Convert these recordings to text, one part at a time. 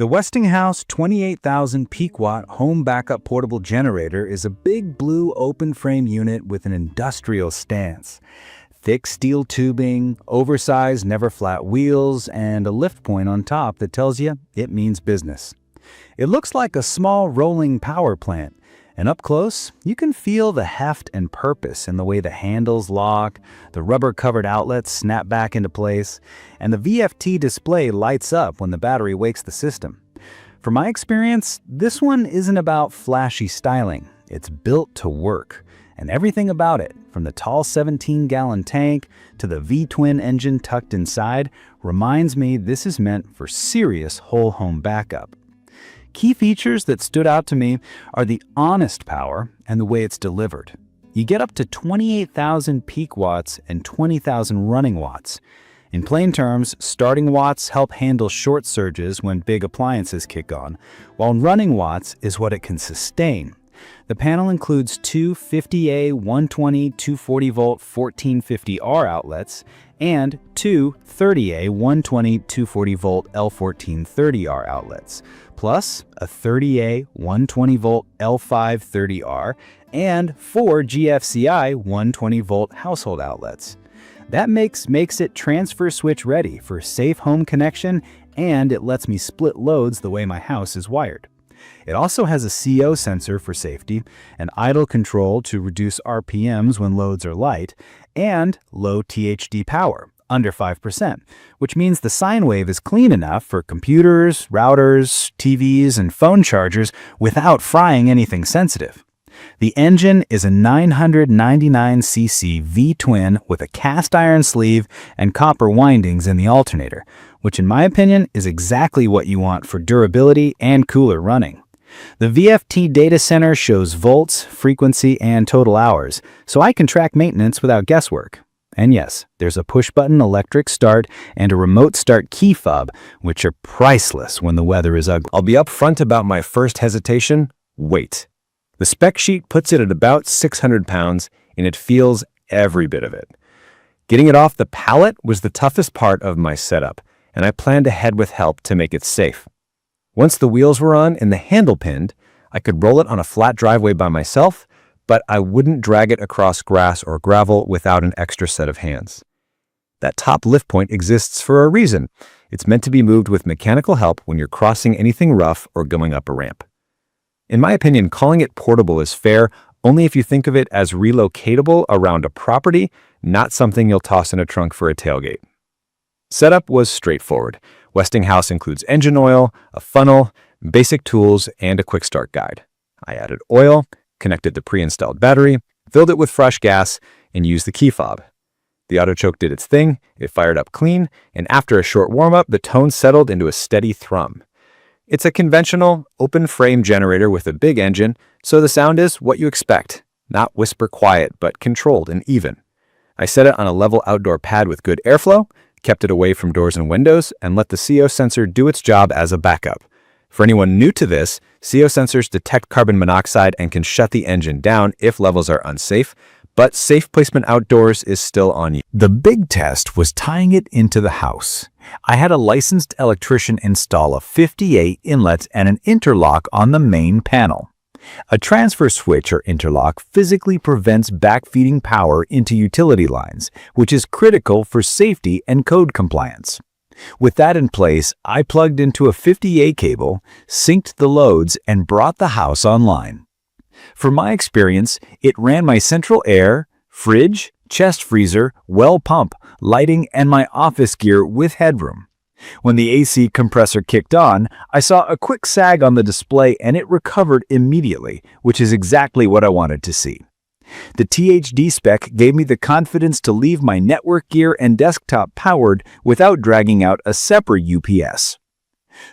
The Westinghouse 28,000 peak watt home backup portable generator is a big blue open frame unit with an industrial stance. Thick steel tubing, oversized never flat wheels, and a lift point on top that tells you it means business. It looks like a small rolling power plant, and up close, you can feel the heft and purpose in the way the handles lock, the rubber-covered outlets snap back into place, and the VFT display lights up when the battery wakes the system. From my experience, this one isn't about flashy styling. It's built to work, and everything about it, from the tall 17-gallon tank to the V Twin engine tucked inside, reminds me this is meant for serious whole home backup. Key features that stood out to me are the honest power and the way it's delivered. You get up to 28,000 peak watts and 20,000 running watts. In plain terms, starting watts help handle short surges when big appliances kick on, while running watts is what it can sustain. The panel includes two 50A 120 240 volt 1450R outlets and two 30A 120 240 volt L1430R outlets, plus a 30A 120 volt L530R and four GFCI 120 volt household outlets. That makes it transfer switch ready for safe home connection, and it lets me split loads the way my house is wired. It also has a CO sensor for safety, an idle control to reduce RPMs when loads are light, and low THD power, under 5%, which means the sine wave is clean enough for computers, routers, TVs, and phone chargers without frying anything sensitive. The engine is a 999cc V Twin with a cast iron sleeve and copper windings in the alternator, which in my opinion is exactly what you want for durability and cooler running. The VFT data center shows volts, frequency, and total hours, so I can track maintenance without guesswork. And yes, there's a push-button electric start and a remote start key fob, which are priceless when the weather is ugly. I'll be upfront about my first hesitation: weight. The spec sheet puts it at about 600 pounds, and it feels every bit of it. Getting it off the pallet was the toughest part of my setup, and I planned ahead with help to make it safe. Once the wheels were on and the handle pinned, I could roll it on a flat driveway by myself, but I wouldn't drag it across grass or gravel without an extra set of hands. That top lift point exists for a reason. It's meant to be moved with mechanical help when you're crossing anything rough or going up a ramp. In my opinion, calling it portable is fair only if you think of it as relocatable around a property, not something you'll toss in a trunk for a tailgate. Setup was straightforward. Westinghouse includes engine oil, a funnel, basic tools, and a quick start guide. I added oil, connected the pre-installed battery, filled it with fresh gas, and used the key fob. The auto choke did its thing, it fired up clean, and after a short warm-up, the tone settled into a steady thrum. It's a conventional, open-frame generator with a big engine, so the sound is what you expect. Not whisper quiet, but controlled and even. I set it on a level outdoor pad with good airflow, kept it away from doors and windows, and let the CO sensor do its job as a backup. For anyone new to this, CO sensors detect carbon monoxide and can shut the engine down if levels are unsafe, but safe placement outdoors is still on you. The big test was tying it into the house. I had a licensed electrician install a 58 inlet and an interlock on the main panel. A transfer switch or interlock physically prevents backfeeding power into utility lines, which is critical for safety and code compliance. With that in place, I plugged into a 50A cable, synced the loads, and brought the house online. For my experience, it ran my central air, fridge, chest freezer, well pump, lighting, and my office gear with headroom. When the AC compressor kicked on, I saw a quick sag on the display and it recovered immediately, which is exactly what I wanted to see. The THD spec gave me the confidence to leave my network gear and desktop powered without dragging out a separate UPS.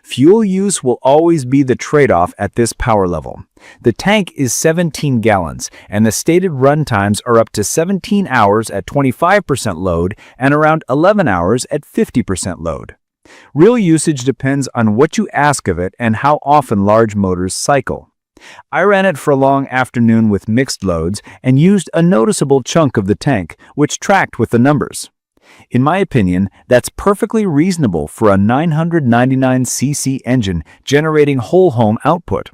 Fuel use will always be the trade-off at this power level. The tank is 17 gallons, and the stated run times are up to 17 hours at 25% load and around 11 hours at 50% load. Real usage depends on what you ask of it and how often large motors cycle. I ran it for a long afternoon with mixed loads and used a noticeable chunk of the tank, which tracked with the numbers. In my opinion, that's perfectly reasonable for a 999cc engine generating whole home output.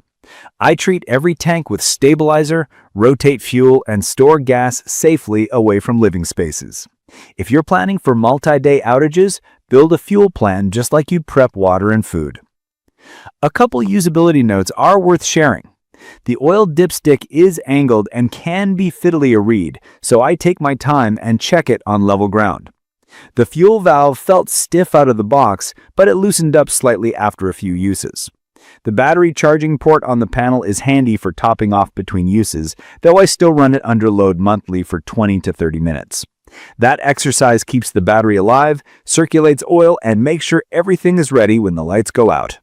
I treat every tank with stabilizer, rotate fuel, and store gas safely away from living spaces. If you're planning for multi-day outages, build a fuel plan just like you'd prep water and food. A couple usability notes are worth sharing. The oil dipstick is angled and can be fiddly to read, so I take my time and check it on level ground. The fuel valve felt stiff out of the box, but it loosened up slightly after a few uses. The battery charging port on the panel is handy for topping off between uses, though I still run it under load monthly for 20 to 30 minutes. That exercise keeps the battery alive, circulates oil, and makes sure everything is ready when the lights go out.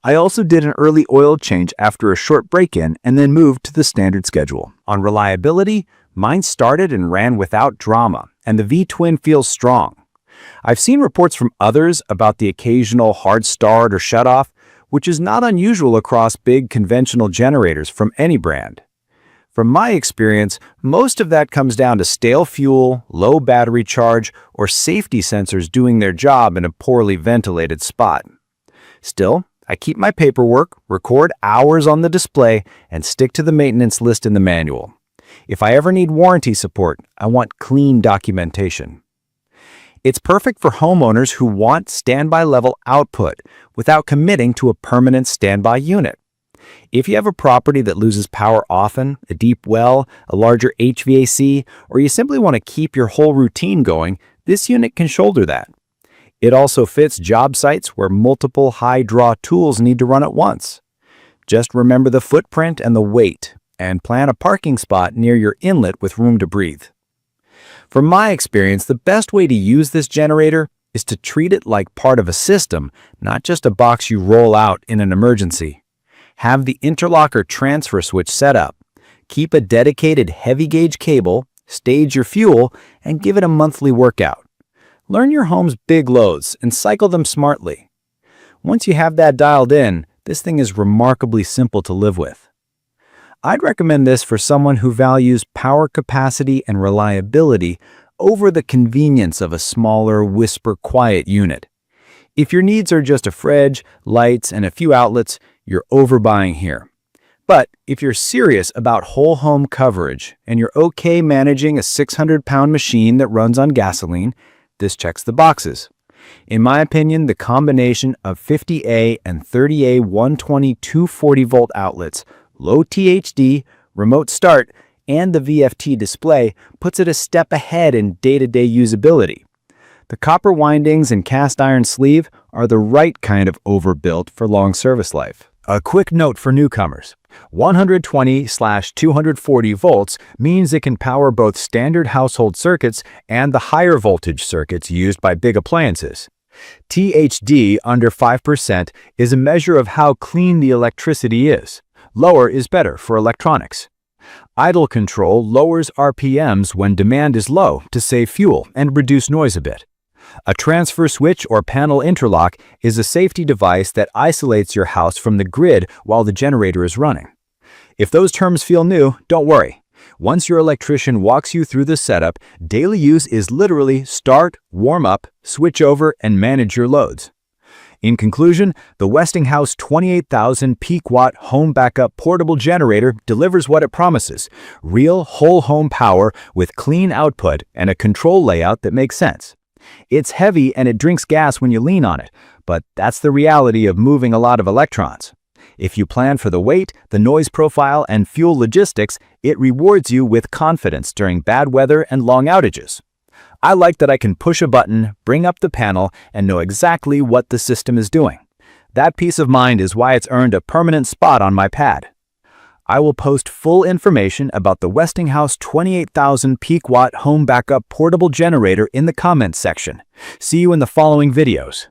I also did an early oil change after a short break-in and then moved to the standard schedule. On reliability, mine started and ran without drama, and the V Twin feels strong. I've seen reports from others about the occasional hard start or shut-off, which is not unusual across big conventional generators from any brand. From my experience, most of that comes down to stale fuel, low battery charge, or safety sensors doing their job in a poorly ventilated spot. Still, I keep my paperwork, record hours on the display, and stick to the maintenance list in the manual. If I ever need warranty support, I want clean documentation. It's perfect for homeowners who want standby level output without committing to a permanent standby unit. If you have a property that loses power often, a deep well, a larger HVAC, or you simply want to keep your whole routine going, this unit can shoulder that. It also fits job sites where multiple high-draw tools need to run at once. Just remember the footprint and the weight, and plan a parking spot near your inlet with room to breathe. From my experience, the best way to use this generator is to treat it like part of a system, not just a box you roll out in an emergency. Have the interlocker transfer switch set up. Keep a dedicated heavy gauge cable, stage your fuel, and give it a monthly workout. Learn your home's big loads and cycle them smartly. Once you have that dialed in, this thing is remarkably simple to live with. I'd recommend this for someone who values power capacity and reliability over the convenience of a smaller, whisper-quiet unit. If your needs are just a fridge, lights, and a few outlets, you're overbuying here. But if you're serious about whole home coverage and you're okay managing a 600-pound machine that runs on gasoline, this checks the boxes. In my opinion, the combination of 50A and 30A 120 240 volt outlets, low THD, remote start, and the VFT display puts it a step ahead in day-to-day usability. The copper windings and cast iron sleeve are the right kind of overbuilt for long service life. A quick note for newcomers. 120/240 volts means it can power both standard household circuits and the higher voltage circuits used by big appliances. THD under 5% is a measure of how clean the electricity is. Lower is better for electronics. Idle control lowers RPMs when demand is low to save fuel and reduce noise a bit. A transfer switch or panel interlock is a safety device that isolates your house from the grid while the generator is running. If those terms feel new, don't worry. Once your electrician walks you through the setup, daily use is literally start, warm up, switch over, and manage your loads. In conclusion, the Westinghouse 28,000 peak watt home backup portable generator delivers what it promises: real whole home power with clean output and a control layout that makes sense. It's heavy and it drinks gas when you lean on it, but that's the reality of moving a lot of electrons. If you plan for the weight, the noise profile, and fuel logistics, it rewards you with confidence during bad weather and long outages. I like that I can push a button, bring up the panel, and know exactly what the system is doing. That peace of mind is why it's earned a permanent spot on my pad. I will post full information about the Westinghouse 28,000 peak watt home backup portable generator in the comments section. See you in the following videos.